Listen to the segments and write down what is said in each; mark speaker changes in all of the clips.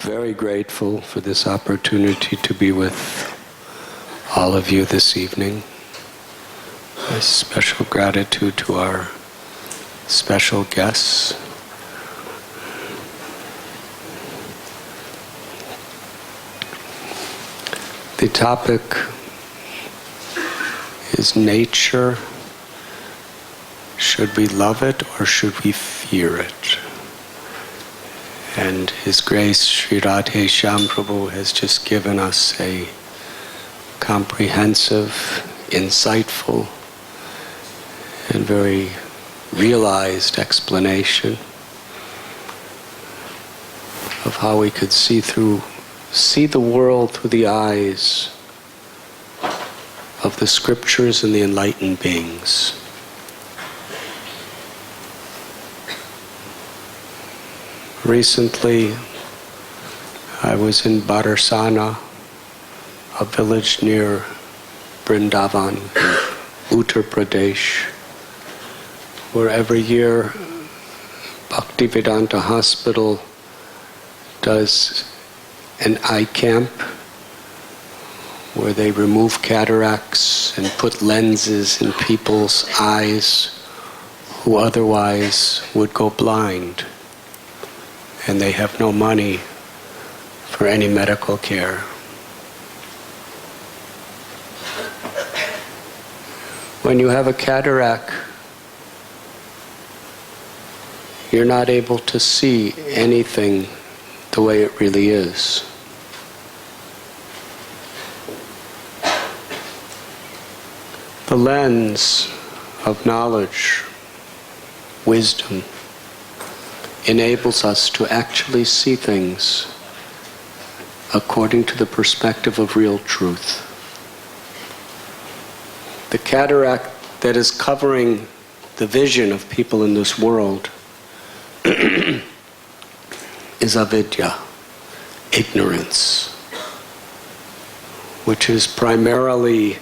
Speaker 1: very grateful for this opportunity to be with all of you this evening. A special gratitude to our special guests. The topic is nature. Should we love it or should we fear it? And His Grace Sri Radheshyam Prabhu has just given us a comprehensive, insightful, and very realized explanation of how we could see the world through the eyes of the scriptures and the enlightened beings. Recently, I was in Badarsana, a village near Vrindavan, Uttar Pradesh, where every year Bhaktivedanta Hospital does an eye camp where they remove cataracts and put lenses in people's eyes who otherwise would go blind. And they have no money for any medical care. When you have a cataract, you're not able to see anything the way it really is. The lens of knowledge, wisdom, enables us to actually see things according to the perspective of real truth. The cataract that is covering the vision of people in this world is avidya, ignorance, which is primarily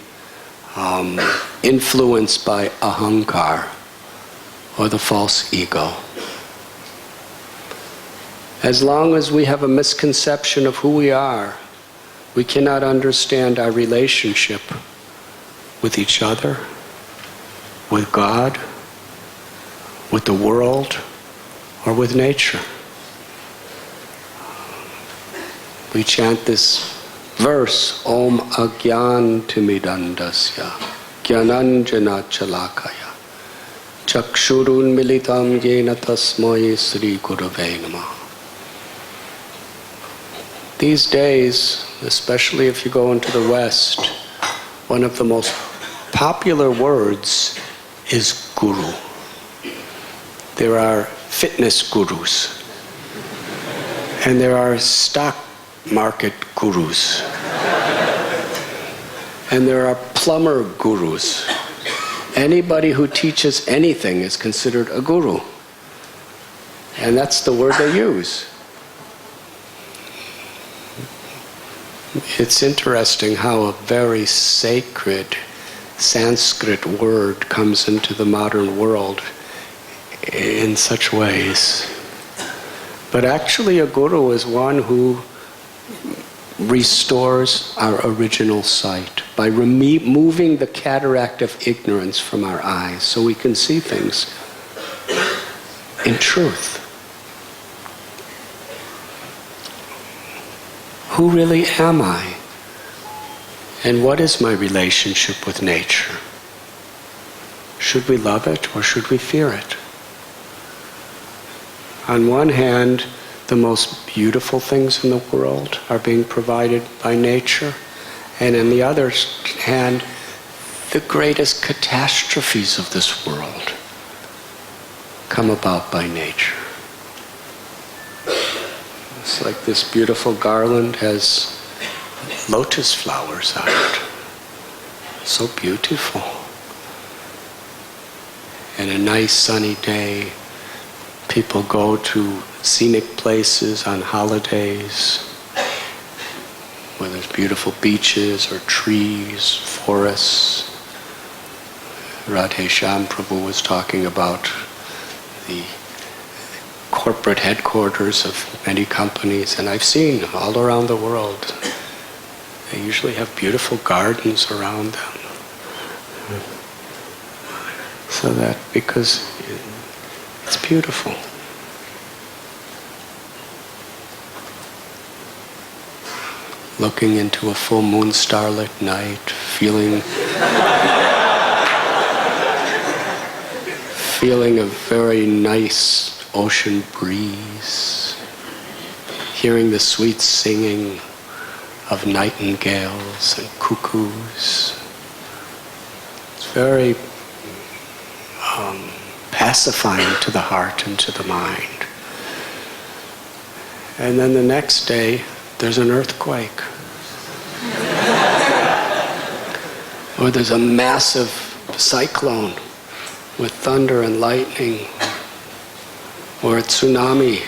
Speaker 1: influenced by ahankar, or the false ego. As long as we have a misconception of who we are, we cannot understand our relationship with each other, with God, with the world, or with nature. We chant this verse, Om Agyantimidandasya Gyananjana Chalakaya Chakshurun Militam Yena Tasmai Sri Gurave Namah. These days, especially if you go into the West, one of the most popular words is guru. There are fitness gurus, and there are stock market gurus, and there are plumber gurus. Anybody who teaches anything is considered a guru, and that's the word they use. It's interesting how a very sacred Sanskrit word comes into the modern world in such ways. But actually a guru is one who restores our original sight by removing the cataract of ignorance from our eyes so we can see things in truth. Who really am I? And what is my relationship with nature? Should we love it or should we fear it? On one hand, the most beautiful things in the world are being provided by nature, and on the other hand, the greatest catastrophes of this world come about by nature. It's like this beautiful garland has lotus flowers on it. So beautiful. And a nice sunny day, people go to scenic places on holidays where there's beautiful beaches or trees, forests. Radheshyam Prabhu was talking about the corporate headquarters of many companies, and I've seen all around the world, they usually have beautiful gardens around them. So that, because it's beautiful. Looking into a full moon starlit night, feeling a very nice ocean breeze, hearing the sweet singing of nightingales and cuckoos. It's very pacifying to the heart and to the mind. And then the next day, there's an earthquake. Or there's a massive cyclone with thunder and lightning. Or a tsunami.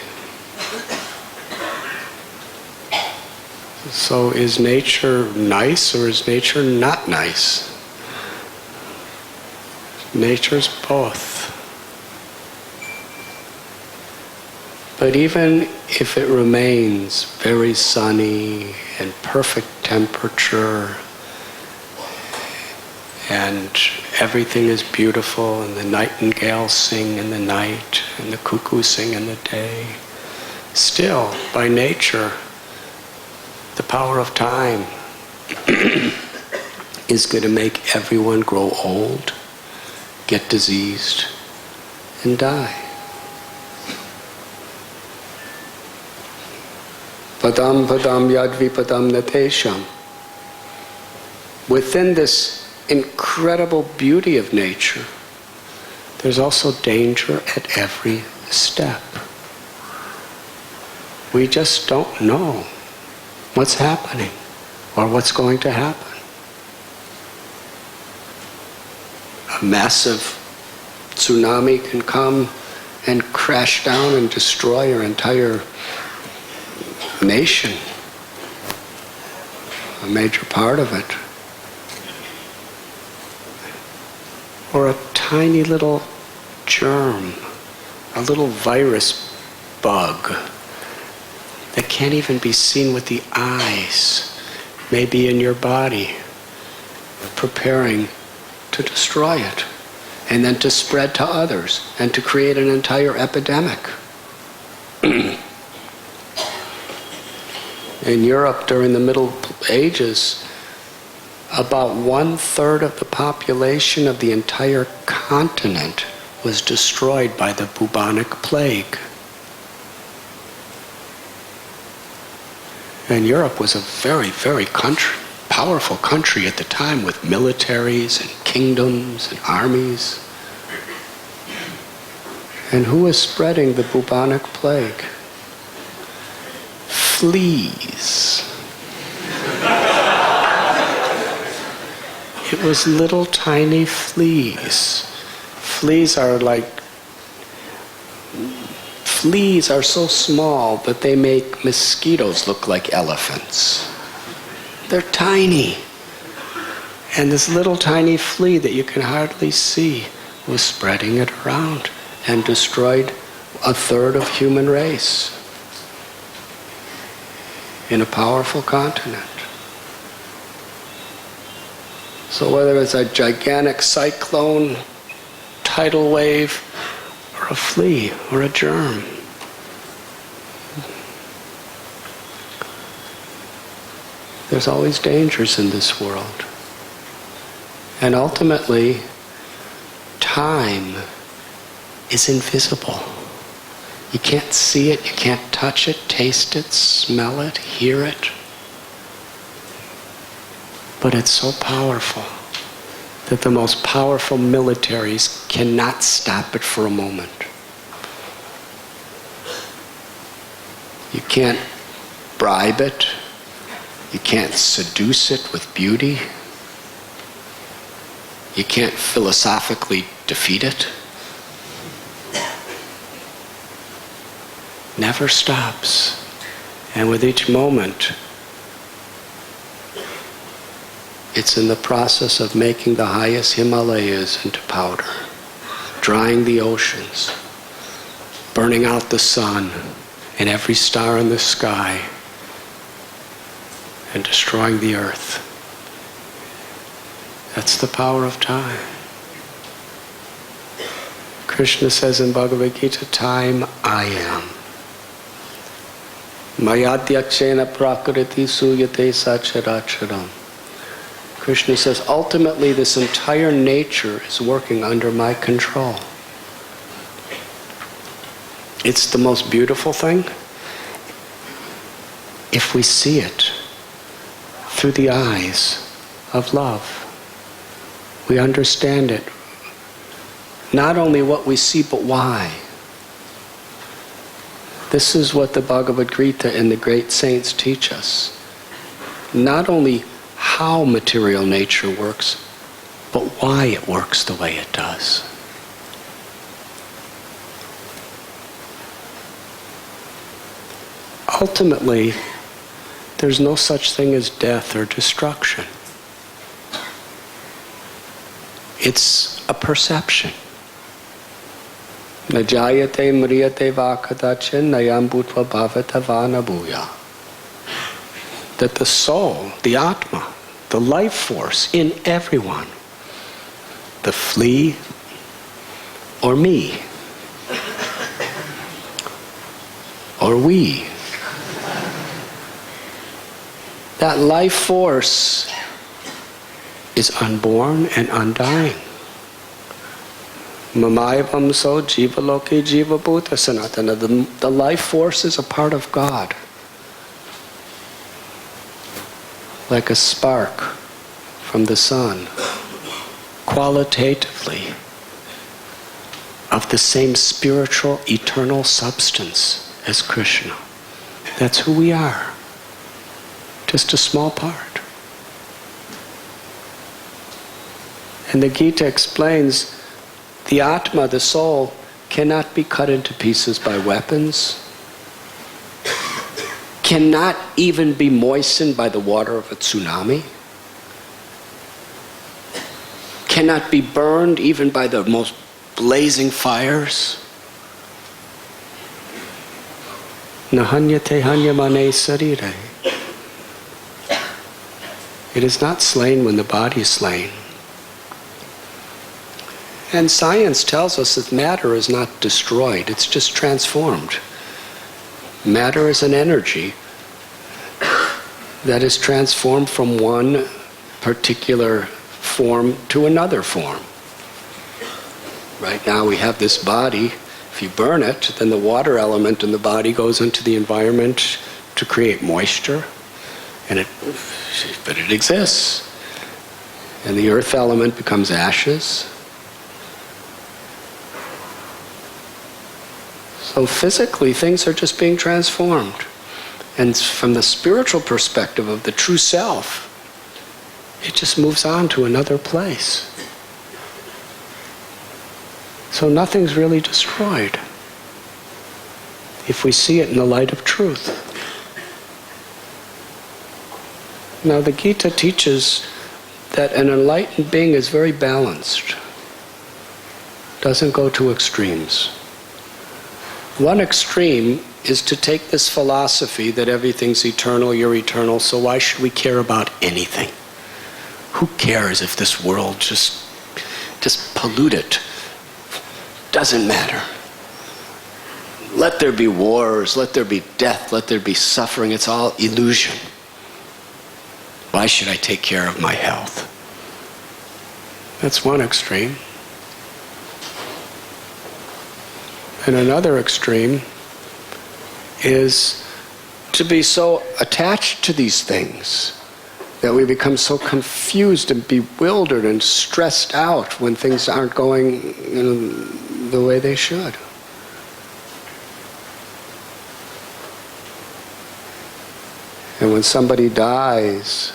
Speaker 1: So is nature nice or is nature not nice? Nature's both. But even if it remains very sunny and perfect temperature and everything is beautiful and the nightingales sing in the night and the cuckoos sing in the day, still, by nature, the power of time is going to make everyone grow old, get diseased, and die. Padam padam yadvipadam natesham. Within this incredible beauty of nature, there's also danger at every step. We just don't know what's happening or what's going to happen. A massive tsunami can come and crash down and destroy your entire nation, a major part of it. Or a tiny little germ, a little virus bug that can't even be seen with the eyes, may be in your body, preparing to destroy it, and then to spread to others, and to create an entire epidemic. In Europe during the Middle Ages, about 1/3 of the population of the entire continent was destroyed by the bubonic plague. And Europe was a very, very powerful country at the time, with militaries and kingdoms and armies. And who was spreading the bubonic plague? Fleas. It was little tiny fleas. Fleas are so small that they make mosquitoes look like elephants. They're tiny. And this little tiny flea that you can hardly see was spreading it around and destroyed 1/3 of human race in a powerful continent. So whether it's a gigantic cyclone, tidal wave, or a flea, or a germ, there's always dangers in this world. And ultimately, time is invisible. You can't see it, you can't touch it, taste it, smell it, hear it. But it's so powerful that the most powerful militaries cannot stop it for a moment. You can't bribe it. You can't seduce it with beauty. You can't philosophically defeat it. Never stops. And with each moment, it's in the process of making the highest Himalayas into powder, drying the oceans, burning out the sun and every star in the sky and destroying the earth. That's the power of time. Krishna says in Bhagavad Gita, time I am. Mayadhyakshena prakriti suyate sacharacharam. Krishna says, ultimately this entire nature is working under my control. It's the most beautiful thing if we see it through the eyes of love. We understand it. Not only what we see, but why. This is what the Bhagavad Gita and the great saints teach us. Not only how material nature works, but why it works the way it does. Ultimately, there's no such thing as death or destruction. It's a perception. Na jayate mriyate va kadachin nayam bhutva bhavata va na bhuya. That the soul, the Atma, the life force in everyone, the flea or me, or we, that life force is unborn and undying. Mamayavam so jiva loki jiva bhuta sanatana. The life force is a part of God. Like a spark from the sun, qualitatively of the same spiritual, eternal substance as Krishna. That's who we are. Just a small part. And the Gita explains the Atma, the soul, cannot be cut into pieces by weapons, cannot even be moistened by the water of a tsunami, cannot be burned even by the most blazing fires. Nahanyate hanyamane sarire. It is not slain when the body is slain. And science tells us that matter is not destroyed, it's just transformed. Matter is an energy that is transformed from one particular form to another form. Right now we have this body. If you burn it, then the water element in the body goes into the environment to create moisture, but it exists. And the earth element becomes ashes. So physically, things are just being transformed. And from the spiritual perspective of the true self, it just moves on to another place. So nothing's really destroyed if we see it in the light of truth. Now the Gita teaches that an enlightened being is very balanced, doesn't go to extremes. One extreme is to take this philosophy that everything's eternal, you're eternal, so why should we care about anything? Who cares if this world just pollute it? Doesn't matter. Let there be wars, let there be death, let there be suffering, it's all illusion. Why should I take care of my health? That's one extreme. And another extreme is to be so attached to these things that we become so confused and bewildered and stressed out when things aren't going the way they should. And when somebody dies,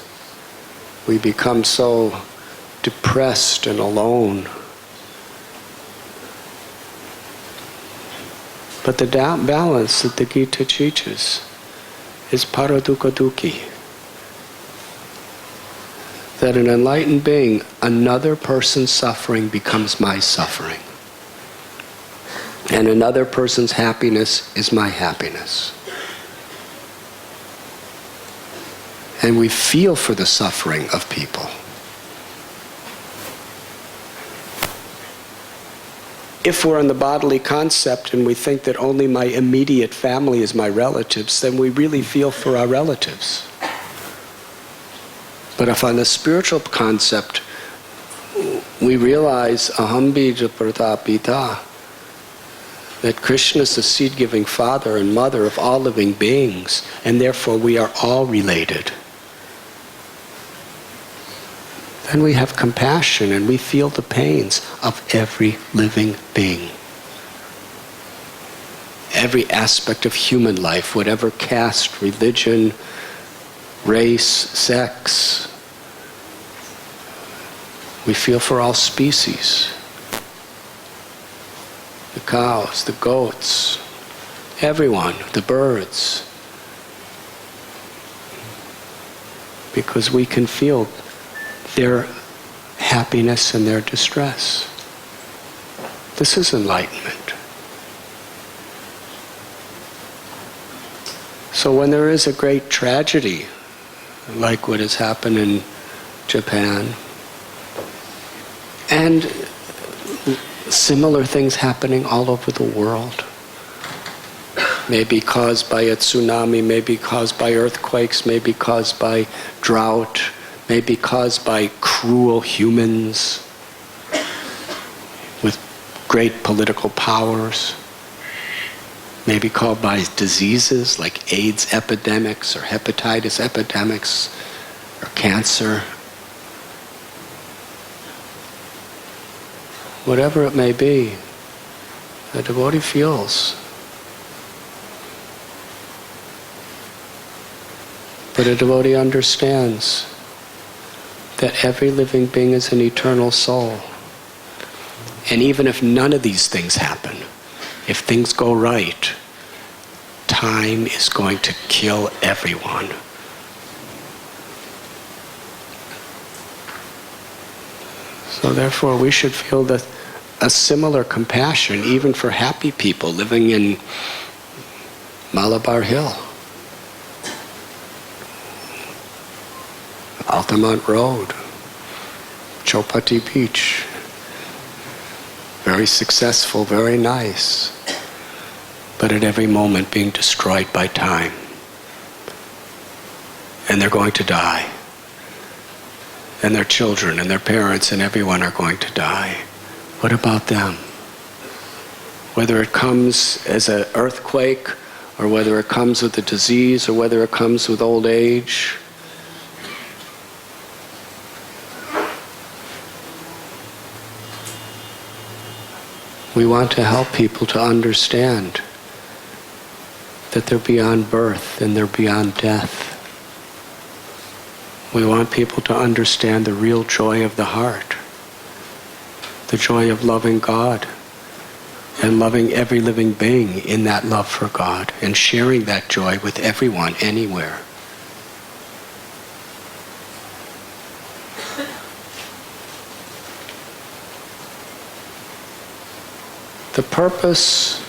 Speaker 1: we become so depressed and alone. But the balance that the Gita teaches is paradukha dukhi. That an enlightened being, another person's suffering becomes my suffering. And another person's happiness is my happiness. And we feel for the suffering of people. If we're in the bodily concept and we think that only my immediate family is my relatives, then we really feel for our relatives. But if on the spiritual concept we realize aham bija pratapita, that Krishna is the seed-giving father and mother of all living beings, and therefore we are all related, then we have compassion and we feel the pains of every living being. Every aspect of human life, whatever caste, religion, race, sex, we feel for all species. The cows, the goats, everyone, the birds. Because we can feel their happiness and their distress. This is enlightenment. So when there is a great tragedy, like what has happened in Japan, and similar things happening all over the world, may be caused by a tsunami, may be caused by earthquakes, may be caused by drought, may be caused by cruel humans with great political powers, may be caused by diseases like AIDS epidemics or hepatitis epidemics or cancer. Whatever it may be, the devotee feels. But a devotee understands that every living being is an eternal soul. And even if none of these things happen, if things go right, time is going to kill everyone. So therefore we should feel a similar compassion even for happy people living in Malabar Hill, Altamont Road, Chowpatty Beach. Very successful, very nice, but at every moment being destroyed by time. And they're going to die. And their children and their parents and everyone are going to die. What about them? Whether it comes as an earthquake, or whether it comes with a disease, or whether it comes with old age, we want to help people to understand that they're beyond birth and they're beyond death. We want people to understand the real joy of the heart, the joy of loving God and loving every living being in that love for God and sharing that joy with everyone, anywhere. The purpose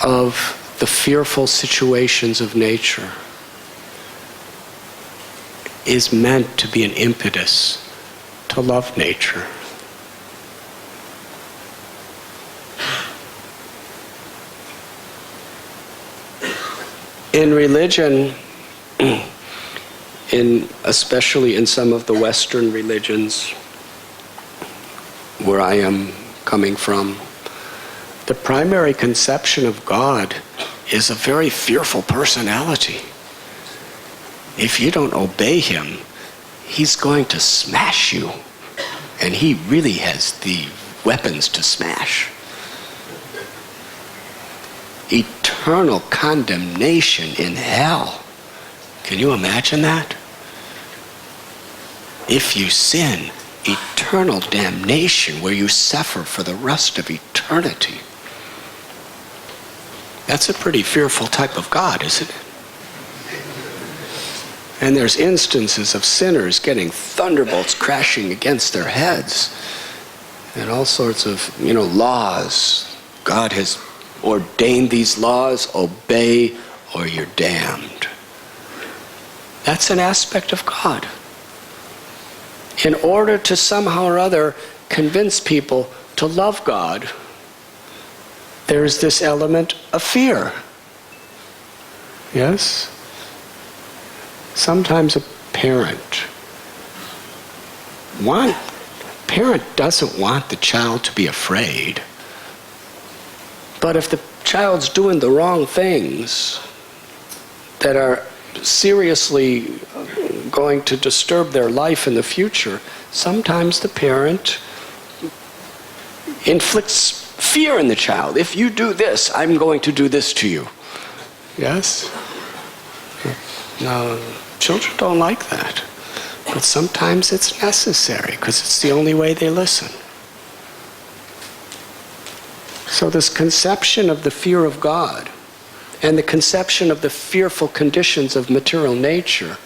Speaker 1: of the fearful situations of nature is meant to be an impetus to love nature. In religion, especially in some of the Western religions where I am coming from, the primary conception of God is a very fearful personality. If you don't obey him, he's going to smash you. And he really has the weapons to smash. Eternal condemnation in hell. Can you imagine that? If you sin, eternal damnation where you suffer for the rest of eternity. That's a pretty fearful type of God, isn't it? And there's instances of sinners getting thunderbolts crashing against their heads and all sorts of, laws God has ordained these laws, obey or you're damned. That's an aspect of God. In order to somehow or other convince people to love God, there's this element of fear. Yes? Sometimes a parent doesn't want the child to be afraid. But if the child's doing the wrong things that are seriously going to disturb their life in the future, sometimes the parent inflicts fear in the child. If you do this, I'm going to do this to you. Yes? No, children don't like that. But sometimes it's necessary because it's the only way they listen. So this conception of the fear of God and the conception of the fearful conditions of material nature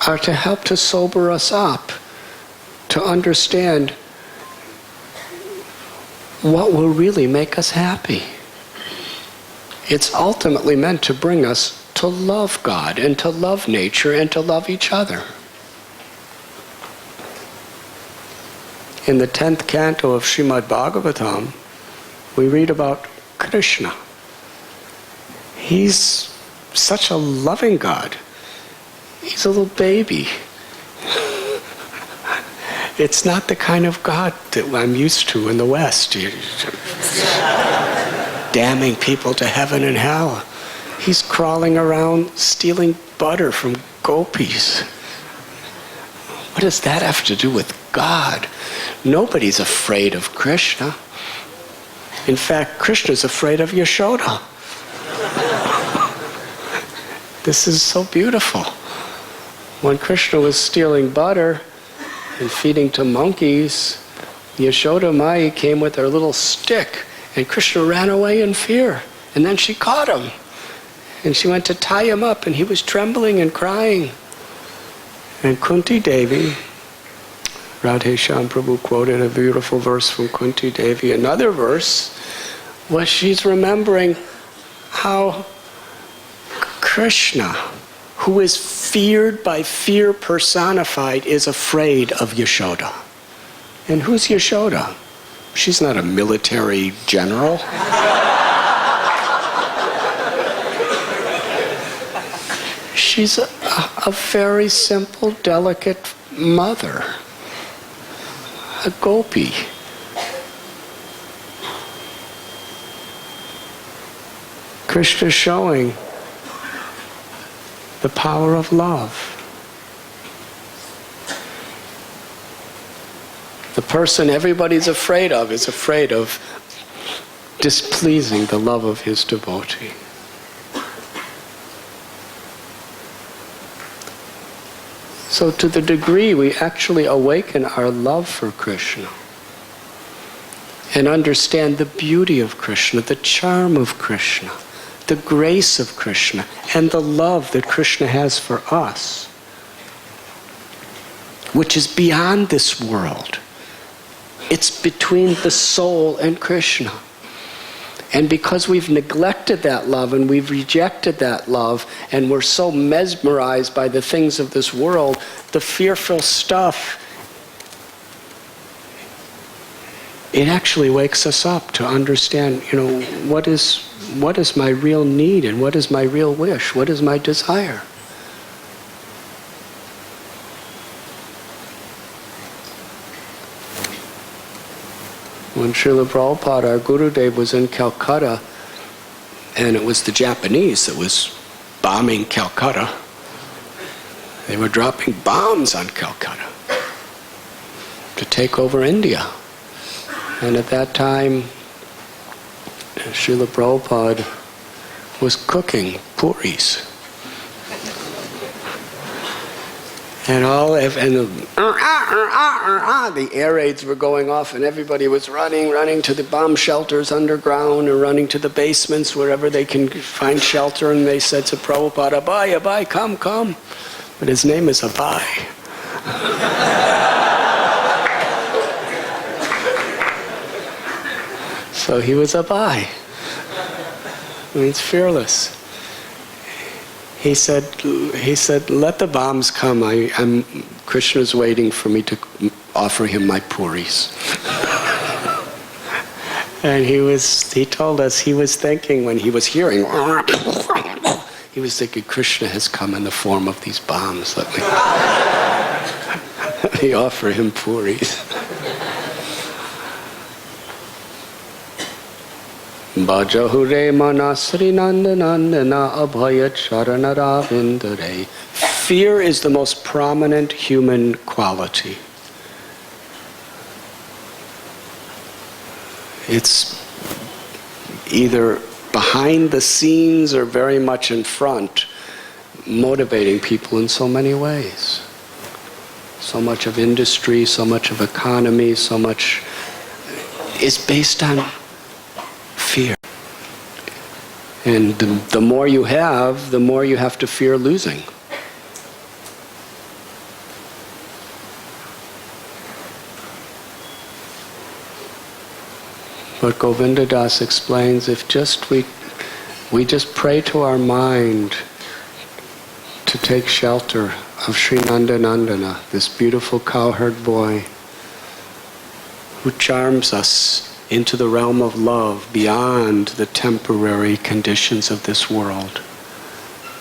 Speaker 1: are to help to sober us up, to understand what will really make us happy. It's ultimately meant to bring us to love God and to love nature and to love each other. In the 10th canto of Srimad Bhagavatam, we read about Krishna. He's such a loving God. He's a little baby. It's not the kind of God that I'm used to in the West. Damning people to heaven and hell. He's crawling around stealing butter from gopis. What does that have to do with God? Nobody's afraid of Krishna. In fact, Krishna's afraid of Yashoda. This is so beautiful. When Krishna was stealing butter and feeding to monkeys, Yashoda Mai came with her little stick, and Krishna ran away in fear. And then she caught him. And she went to tie him up, and he was trembling and crying. And Kunti Devi, Radheshyam Prabhu quoted a beautiful verse from Kunti Devi. Another verse was she's remembering how Krishna, who is feared by fear personified, is afraid of Yashoda. And who's Yashoda? She's not a military general. She's a very simple, delicate mother. A gopi. Krishna showing the power of love. The person everybody's afraid of is afraid of displeasing the love of his devotee. So to the degree we actually awaken our love for Krishna and understand the beauty of Krishna, the charm of Krishna, the grace of Krishna, and the love that Krishna has for us, which is beyond this world. It's between the soul and Krishna. And because we've neglected that love and we've rejected that love and we're so mesmerized by the things of this world, the fearful stuff, it actually wakes us up to understand, what is my real need and what is my real wish? What is my desire? When Srila Prabhupada, our Gurudev, was in Calcutta, and it was the Japanese that was bombing Calcutta. They were dropping bombs on Calcutta to take over India. And at that time, Srila Prabhupada was cooking puris. And the air raids were going off, and everybody was running to the bomb shelters underground, or running to the basements wherever they can find shelter. And they said to Prabhupada, Abai, come. But his name is Abai. So he was Abhay. Means fearless. He said, let the bombs come. Krishna's waiting for me to offer him my puris. And he told us he was thinking when he was hearing, he was thinking, Krishna has come in the form of these bombs. Let me offer him puris. Bhajahure manasri nandana abhaya charanaravindarei. Fear is the most prominent human quality. It's either behind the scenes or very much in front, motivating people in so many ways. So much of industry, so much of economy, so much is based on fear. And the more you have, the more you have to fear losing. But Govinda Das explains, if just we just pray to our mind to take shelter of Sri Nandanandana, this beautiful cowherd boy who charms us into the realm of love beyond the temporary conditions of this world,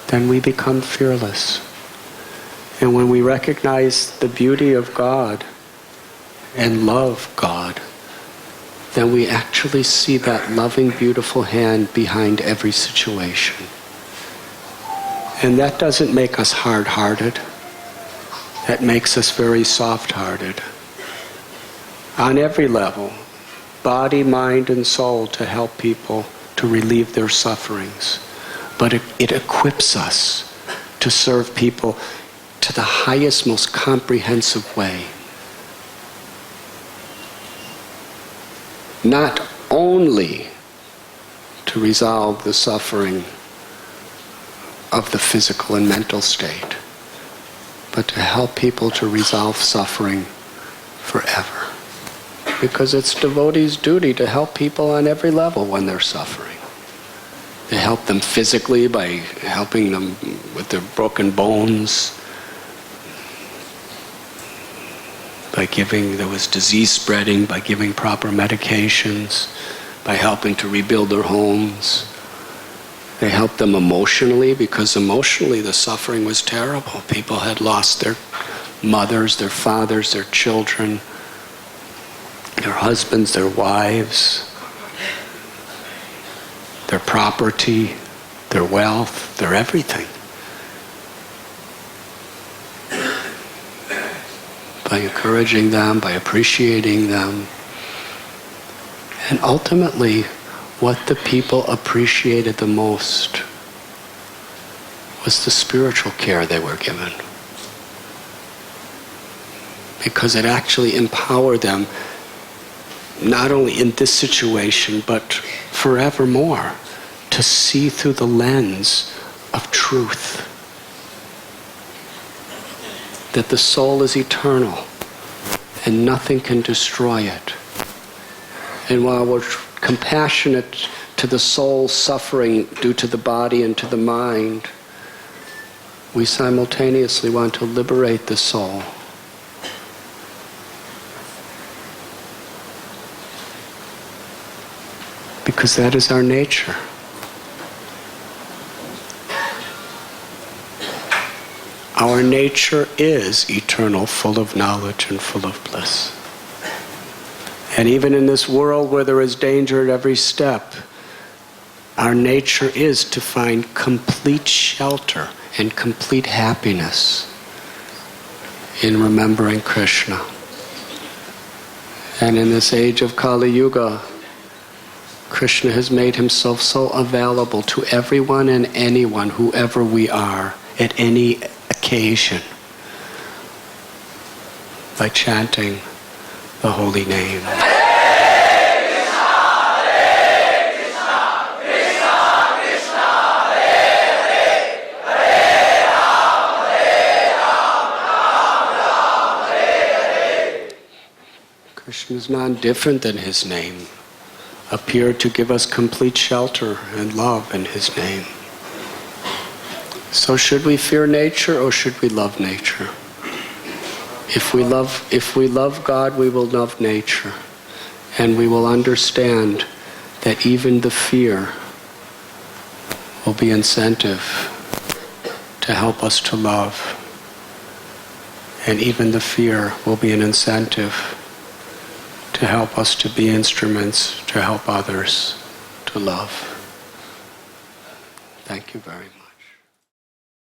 Speaker 1: then we become fearless. And when we recognize the beauty of God and love God, then we actually see that loving, beautiful hand behind every situation. And that doesn't make us hard-hearted. That makes us very soft-hearted. On every level, body, mind, and soul, to help people to relieve their sufferings. But it equips us to serve people to the highest, most comprehensive way. Not only to resolve the suffering of the physical and mental state, but to help people to resolve suffering forever. Because it's devotees' duty to help people on every level when they're suffering. They help them physically by helping them with their broken bones, by giving, there was disease spreading, by giving proper medications, by helping to rebuild their homes. They helped them emotionally, because emotionally the suffering was terrible. People had lost their mothers, their fathers, their children, their husbands, their wives, their property, their wealth, their everything. By encouraging them, by appreciating them. And ultimately, what the people appreciated the most was the spiritual care they were given. Because it actually empowered them, not only in this situation, but forevermore, to see through the lens of truth. That the soul is eternal and nothing can destroy it. And while we're compassionate to the soul suffering due to the body and to the mind, we simultaneously want to liberate the soul. Because that is our nature. Our nature is eternal, full of knowledge and full of bliss. And even in this world where there is danger at every step, our nature is to find complete shelter and complete happiness in remembering Krishna. And in this age of Kali Yuga, Krishna has made himself so available to everyone and anyone, whoever we are, at any occasion, by chanting the holy name. Krishna is not different than his name. appeared to give us complete shelter and love in His name. So should we fear nature or should we love nature? If we love God, we will love nature. And we will understand that even the fear will be incentive to help us to love. And even the fear will be an incentive to help us to be instruments to help others to love. Thank you very much.